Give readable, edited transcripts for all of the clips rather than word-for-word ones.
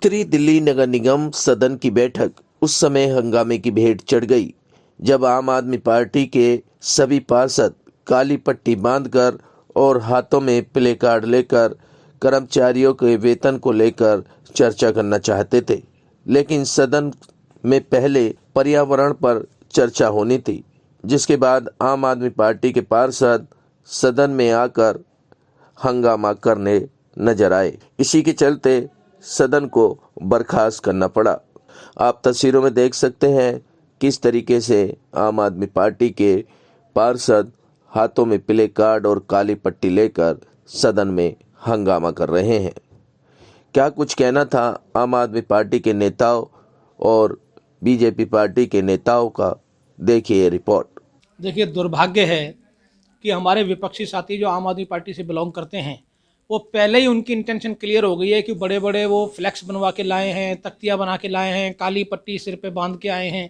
उत्तरी दिल्ली नगर निगम सदन की बैठक उस समय हंगामे की भेंट चढ़ गई जब आम आदमी पार्टी के सभी पार्षद काली पट्टी बांधकर और हाथों में प्ले कार्ड लेकर कर्मचारियों के वेतन को लेकर चर्चा करना चाहते थे। लेकिन सदन में पहले पर्यावरण पर चर्चा होनी थी, जिसके बाद आम आदमी पार्टी के पार्षद सदन में आकर हंगामा करने नजर आए। इसी के चलते सदन को बर्खास्त करना पड़ा। आप तस्वीरों में देख सकते हैं किस तरीके से आम आदमी पार्टी के पार्षद हाथों में प्ले कार्ड और काली पट्टी लेकर सदन में हंगामा कर रहे हैं। क्या कुछ कहना था आम आदमी पार्टी के नेताओं और बीजेपी पार्टी के नेताओं का, देखिए रिपोर्ट। देखिए, दुर्भाग्य है कि हमारे विपक्षी साथी जो आम आदमी पार्टी से बिलोंग करते हैं वो पहले ही उनकी इंटेंशन क्लियर हो गई है कि बड़े बड़े वो फ्लैक्स बनवा के लाए हैं, तख्तियाँ बना के लाए हैं, काली पट्टी सिर पे बांध के आए हैं।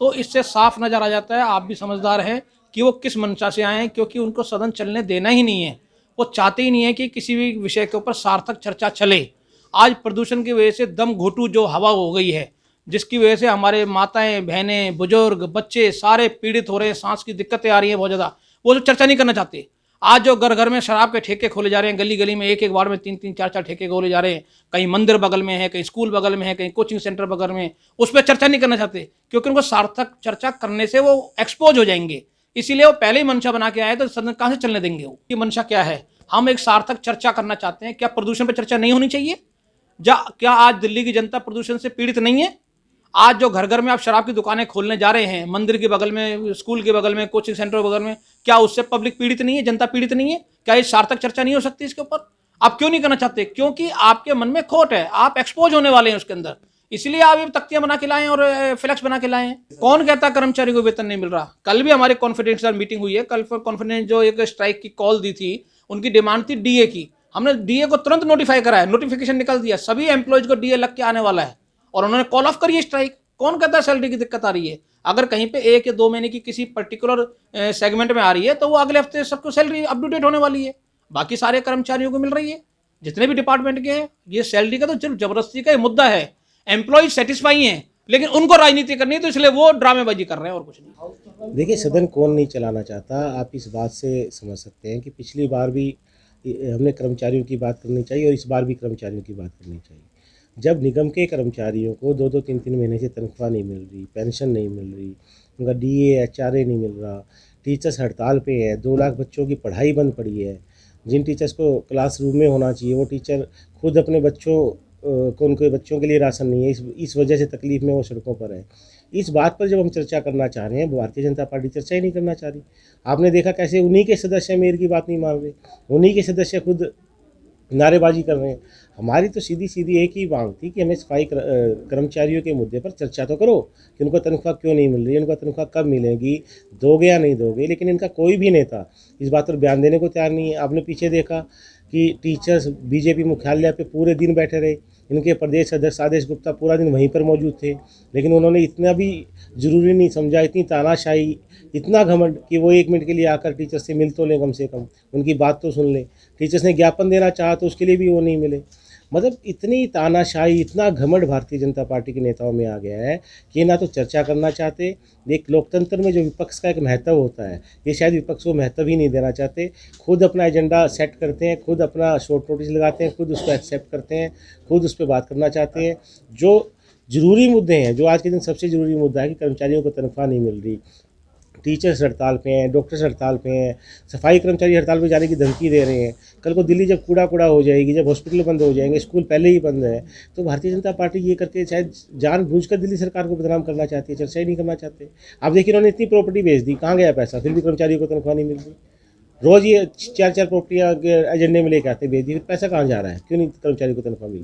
तो इससे साफ नज़र आ जाता है, आप भी समझदार हैं, कि वो किस मंशा से आए हैं। क्योंकि उनको सदन चलने देना ही नहीं है। वो चाहते ही नहीं है कि किसी भी विषय के ऊपर सार्थक चर्चा चले। आज प्रदूषण की वजह से दम घोटू जो हवा हो गई है, जिसकी वजह से हमारे माताएं, बहनें, बुजुर्ग, बच्चे सारे पीड़ित हो रहे हैं, सांस की दिक्कतें आ रही हैं बहुत ज़्यादा। वो जो चर्चा नहीं करना चाहते। आज जो घर घर में शराब के ठेके खोले जा रहे हैं, गली गली में एक एक वार्ड में 3-3, 4-4 ठेके खोले जा रहे हैं, कहीं मंदिर बगल में है, कहीं स्कूल बगल में है, कहीं कोचिंग सेंटर बगल में, उस पर चर्चा नहीं करना चाहते। क्योंकि उनको सार्थक चर्चा करने से वो एक्सपोज हो जाएंगे। इसीलिए वो पहले ही मंशा बना के आए, तो सदन कहाँ से चलने देंगे? वो ये मंशा क्या है? हम एक सार्थक चर्चा करना चाहते हैं। क्या प्रदूषण पर चर्चा नहीं होनी चाहिए? क्या आज दिल्ली की जनता प्रदूषण से पीड़ित नहीं है? आज जो घर घर में आप शराब की दुकानें खोलने जा रहे हैं, मंदिर के बगल में, स्कूल के बगल में, कोचिंग सेंटर के बगल में, क्या उससे पब्लिक पीड़ित नहीं है? जनता पीड़ित नहीं है? क्या ये सार्थक चर्चा नहीं हो सकती इसके ऊपर? आप क्यों नहीं करना चाहते? क्योंकि आपके मन में खोट है, आप एक्सपोज होने वाले हैं उसके अंदर। इसलिए आप ये तख्तियां बना के लाए और फ्लैक्स बना के लाए हैं। कौन कहता कर्मचारी को वेतन नहीं मिल रहा? कल भी हमारी कॉन्फिडेंशियल मीटिंग हुई है। कल कॉन्फिडेंस जो एक स्ट्राइक की कॉल दी थी, उनकी डिमांड थी डीए की। हमने डीए को तुरंत नोटिफाई करा है, नोटिफिकेशन निकल दिया, सभी एम्प्लॉयज को डीए लग के आने वाला है और उन्होंने कॉल ऑफ करी है स्ट्राइक। कौन कहता है सैलरी की दिक्कत आ रही है? अगर कहीं पे 1 या 2 महीने की किसी पर्टिकुलर सेगमेंट में आ रही है तो वो अगले हफ्ते सबको सैलरी अप टू डेट होने वाली है। बाकी सारे कर्मचारियों को मिल रही है, जितने भी डिपार्टमेंट के हैं। ये सैलरी का तो सिर्फ जबरदस्ती का मुद्दा है। एम्प्लॉय सेटिस्फाई हैं, लेकिन उनको राजनीति करनी है, तो इसलिए वो ड्रामेबाजी कर रहे हैं और कुछ नहीं। देखिए, सदन कौन नहीं चलाना चाहता। आप इस बात से समझ सकते हैं कि पिछली बार भी हमने कर्मचारियों की बात करनी चाहिए और इस बार भी कर्मचारियों की बात करनी चाहिए। जब निगम के कर्मचारियों को 2-2, 3-3 महीने से तनख्वाह नहीं मिल रही, पेंशन नहीं मिल रही, उनका डीए, एचआरए नहीं मिल रहा, टीचर्स हड़ताल पे है, 2 लाख बच्चों की पढ़ाई बंद पड़ी है। जिन टीचर्स को क्लासरूम में होना चाहिए, वो टीचर खुद अपने बच्चों को, उनके बच्चों के लिए राशन नहीं है, इस वजह से तकलीफ़ में वो सड़कों पर है। इस बात पर जब हम चर्चा करना चाह रहे हैं, भारतीय जनता पार्टी चर्चा ही नहीं करना चाह रही। आपने देखा कैसे उन्हीं के सदस्य मेयर की बात नहीं मान रहे, उन्हीं के सदस्य खुद नारेबाजी कर रहे हैं। हमारी तो सीधी सीधी एक ही मांग थी कि हमें सफाई कर्मचारियों के मुद्दे पर चर्चा तो करो कि उनको तनख्वाह क्यों नहीं मिल रही, उनको तनख्वाह कब मिलेगी, दोगे या नहीं दोगे। लेकिन इनका कोई भी नेता इस बात पर बयान देने को तैयार नहीं है। आपने पीछे देखा कि टीचर्स बीजेपी मुख्यालय पे पूरे दिन बैठे रहे, इनके प्रदेश अध्यक्ष आदेश गुप्ता पूरा दिन वहीं पर मौजूद थे, लेकिन उन्होंने इतना भी ज़रूरी नहीं समझा, इतनी तानाशाही, इतना घमंड कि वो 1 मिनट के लिए आकर टीचर्स से मिल तो लें, कम से कम उनकी बात तो सुन लें। टीचर्स ने ज्ञापन देना चाहा तो उसके लिए भी वो नहीं मिले। मतलब इतनी तानाशाही, इतना घमंड भारतीय जनता पार्टी के नेताओं में आ गया है कि ना तो चर्चा करना चाहते। एक लोकतंत्र में जो विपक्ष का एक महत्व होता है, ये शायद विपक्ष को महत्व ही नहीं देना चाहते। खुद अपना एजेंडा सेट करते हैं, खुद अपना शॉर्ट नोटिस लगाते हैं, खुद उसको एक्सेप्ट करते हैं, खुद उस पर बात करना चाहते हैं। जो ज़रूरी मुद्दे हैं, जो आज के दिन सबसे ज़रूरी मुद्दा है कि कर्मचारियों को तनख्वाह नहीं मिल रही, टीचर्स हड़ताल पे हैं, डॉक्टर्स हड़ताल पे हैं, सफाई कर्मचारी हड़ताल पे जाने की धमकी दे रहे हैं। कल को दिल्ली जब कूड़ा हो जाएगी, जब हॉस्पिटल बंद हो जाएंगे, स्कूल पहले ही बंद है, तो भारतीय जनता पार्टी ये करके शायद जानबूझकर दिल्ली सरकार को बदनाम करना चाहती है, चर्चा ही नहीं करना चाहते। आप देखिए, उन्होंने इतनी प्रॉपर्टी बेच दी, कहाँ गया पैसा? फिर भी कर्मचारियों को तनख्वाह नहीं मिल रही। रोज़ ये 4-4 प्रॉपर्टियाँ एजेंडे में लेके आते, बेच दी, पैसा कहाँ जा रहा है? क्यों नहीं कर्मचारी को तनख्वाह मिल रही?